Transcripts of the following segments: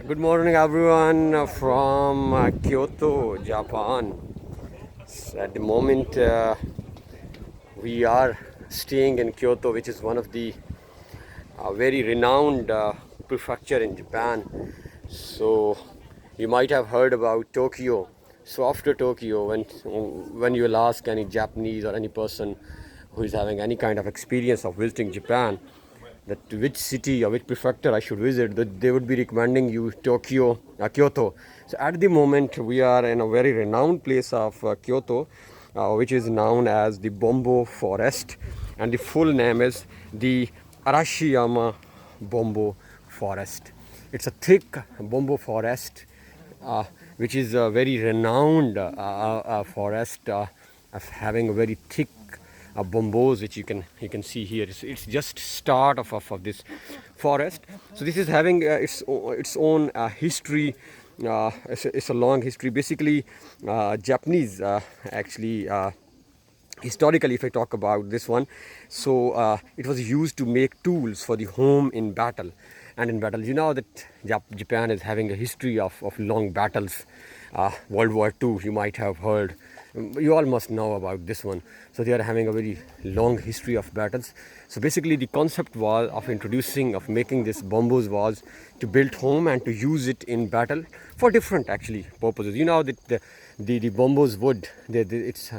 Good morning, everyone, from Kyoto, Japan. At the moment, we are staying in Kyoto, which is one of the very renowned prefecture in Japan. So, you might have heard about Tokyo. So, after Tokyo, when you will ask any Japanese or any person who is having any kind of experience of visiting Japan, that which city or which prefecture I should visit, that they would be recommending you Kyoto. So at the moment we are in a very renowned place of Kyoto, which is known as the Bamboo Forest, and the full name is the Arashiyama Bamboo Forest. It's a thick bamboo forest, which is a very renowned forest of having a very thick bamboos, which you can see here. It's just start of this forest. So this is having its own history. It's a long history. Basically, Japanese actually. Historically, if I talk about this one, so it was used to make tools for the home in battle. And in battle, you know that Japan is having a history of long battles. World War II, you might have heard. You all must know about this one. So they are having a very long history of battles. So basically, the concept was of introducing, of making this bamboos was to build home and to use it in battle for different actually purposes. You know that the bamboos wood, it's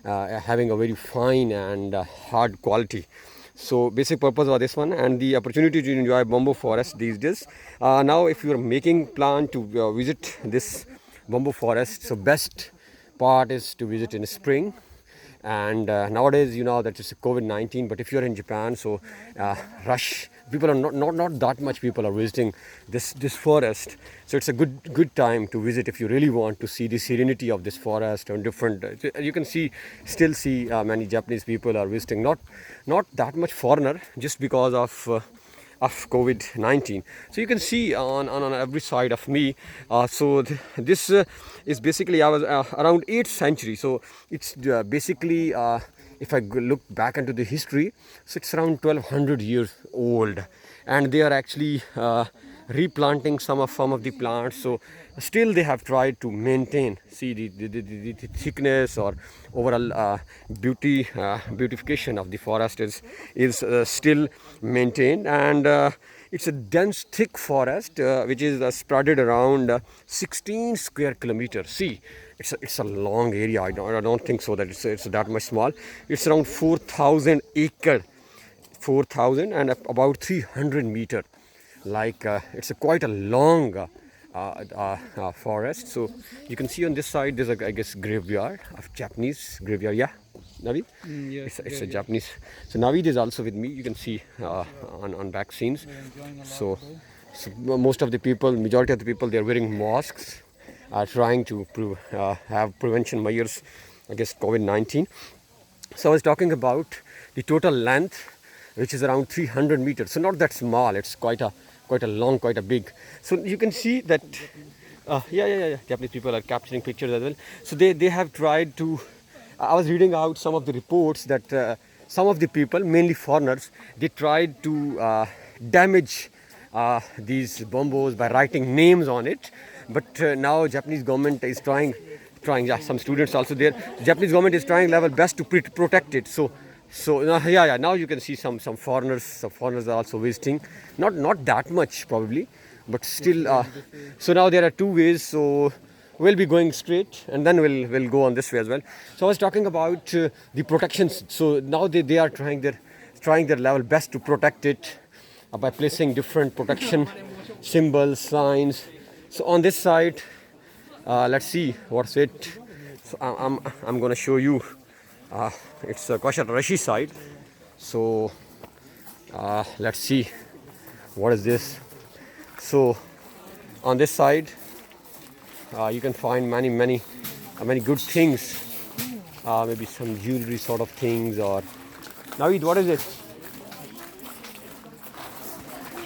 having a very fine and hard quality. So basic purpose of this one, and the opportunity to enjoy bamboo forest these days. Now if you are making plan to visit this bamboo forest, so best part is to visit in spring. And nowadays, you know that it's COVID-19, but if you're in Japan, so rush, people are not that much people are visiting this forest. So it's a good time to visit if you really want to see the serenity of this forest and different. You can still see many Japanese people are visiting, not that much foreigner, just because of COVID-19. So you can see on every side of me. This is basically, I was around 8th century. So it's basically, if I look back into the history, so it's around 1200 years old, and they are actually replanting some of the plants. So still they have tried to maintain, see the thickness or overall beautification of the forest is still maintained. And it's a dense thick forest which is spreaded around 16 square kilometers. See, it's a long area. I don't think so that it's that much small. It's around 4,000 acre, 4,000 and about 300 meter. Like it's quite a long forest. So you can see on this side there's I guess graveyard of Japanese graveyard. Yeah, Navid? Yes, It's a Japanese. So Navid is also with me. You can see on back scenes. So most of the people, majority of the people, they're wearing masks, trying to have prevention measures against COVID-19. So I was talking about the total length, which is around 300 meters. So not that small. It's quite a long, quite a big. So you can see that. Yeah. Japanese people are capturing pictures as well. So they have tried to. I was reading out some of the reports that some of the people, mainly foreigners, they tried to damage these bamboos by writing names on it. But now Japanese government is trying. Yeah, some students also there. Japanese government is trying level best to protect it. So yeah. Now you can see some foreigners. Some foreigners are also visiting. Not that much probably, but still. So now there are two ways. So we'll be going straight, and then we'll go on this way as well. So I was talking about the protections. So now they are trying their level best to protect it by placing different protection symbols, signs. So on this side, let's see what's it. So I'm gonna show you. It's a Kwashat Rashi side. So let's see what is this. So on this side, you can find many good things. Maybe some jewelry sort of things, or Navid, what is it?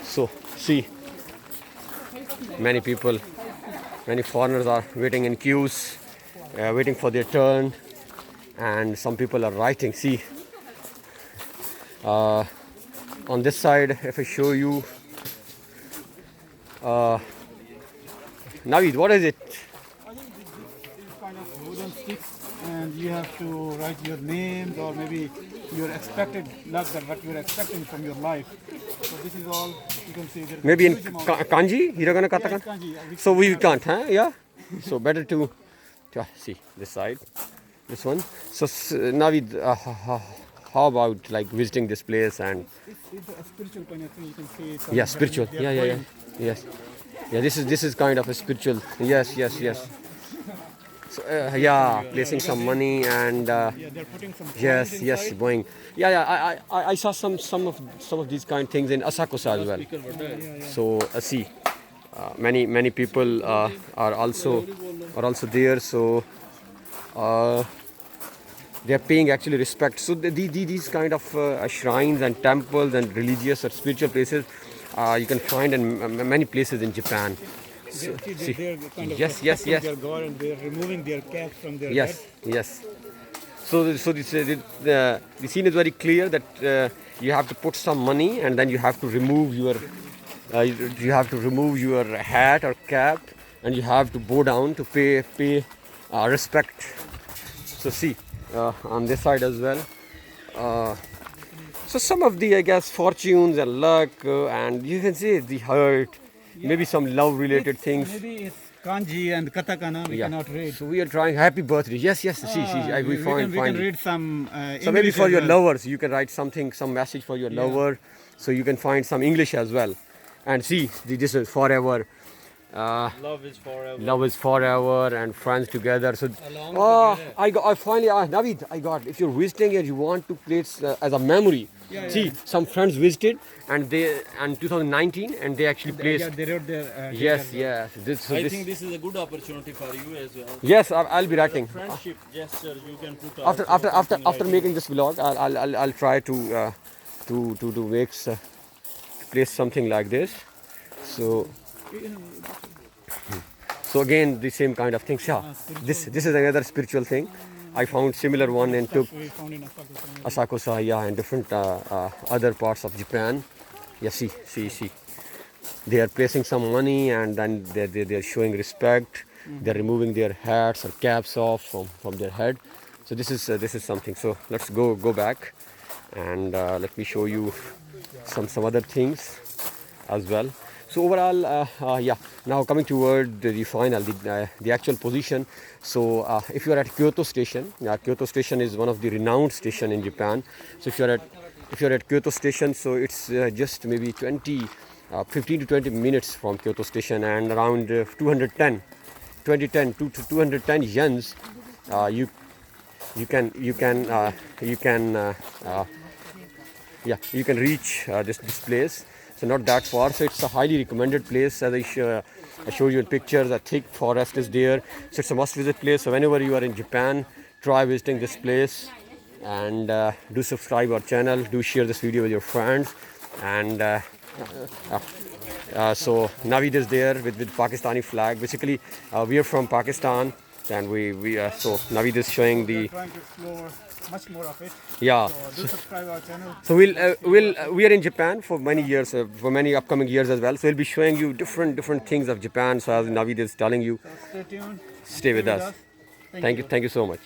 So see, many people, many foreigners are waiting in queues, waiting for their turn, and some people are writing. See, on this side, if I show you, Navid, what is it? I think this is kind of wooden sticks, and you have to write your names or maybe your expected luck, that what you're expecting from your life. So this is all you can see. There's Maybe a in huge amount of- kanji, hiragana, Yeah, katakana. it's kanji. So we can't, huh? Yeah. So better to see this side, this one. So Navid, how about like visiting this place and It's a spiritual kind of thing. You can see. Some yeah, spiritual. they're Yeah. praying. Yes. Yeah, this is kind of a spiritual. Yes. So yeah, placing some money and Yeah, they're putting some. yes, coins yes, inside. going. Yeah. I saw some of these kind of things in Asakusa as well. So see, many people are also there. So they are paying actually respect. So these kind of shrines and temples and religious or spiritual places you can find in many places in Japan. So, see, They're kind of yes. respecting their god, and they're removing their caps from their head. Yes. So the scene is very clear that you have to put some money and then you have to remove your hat or cap, and you have to bow down to pay respect. So see on this side as well. So some of the, I guess, fortunes and luck, and you can see the hurt, maybe some love-related things. Maybe it's kanji and katakana. We cannot read. So we are trying happy birthday. Yes. See. We we find can read some. so maybe English for as your well. lovers, you can write some message for your lover. So you can find some English as well. And see, this is forever. Love is forever. Love is forever and friends together. So, Along together. I finally, Navid, I got. If you're visiting and you want to place as a memory, see, some friends visited and they and 2019 and they actually placed. Yeah, they wrote their. Yes. I think this is a good opportunity for you as well. Yes, I'll be writing. Friendship gesture you can put After making this vlog, I'll try to make place something like this. So again, the same kind of things. Yeah, this is another spiritual thing. I found similar one in We found in Asakusa, yeah, and different other parts of Japan. Yeah, see. They are placing some money and then they're showing respect. They're removing their hats or caps off from their head. So this is something. So let's go back and let me show you some other things as well. So overall, now coming toward the final, the actual position. So if you are at Kyoto Station, Kyoto Station is one of the renowned station in Japan. So if you're at Kyoto Station, so it's just maybe 15 to 20 minutes from Kyoto Station, and around 210 yens, you can reach this place. So not that far. So it's a highly recommended place. As I showed you in pictures, a thick forest is there. So it's a must-visit place. So whenever you are in Japan, try visiting this place, and do subscribe our channel. Do share this video with your friends, and so Navid is there with Pakistani flag. Basically, we are from Pakistan, and so Navid is showing the. We're trying to explore much more of it. Yeah. So do subscribe our channel. So we are in Japan for many years, for many upcoming years as well. So we'll be showing you different things of Japan. So as Navid is telling you, So stay tuned. stay with us. Thank you. Thank you so much.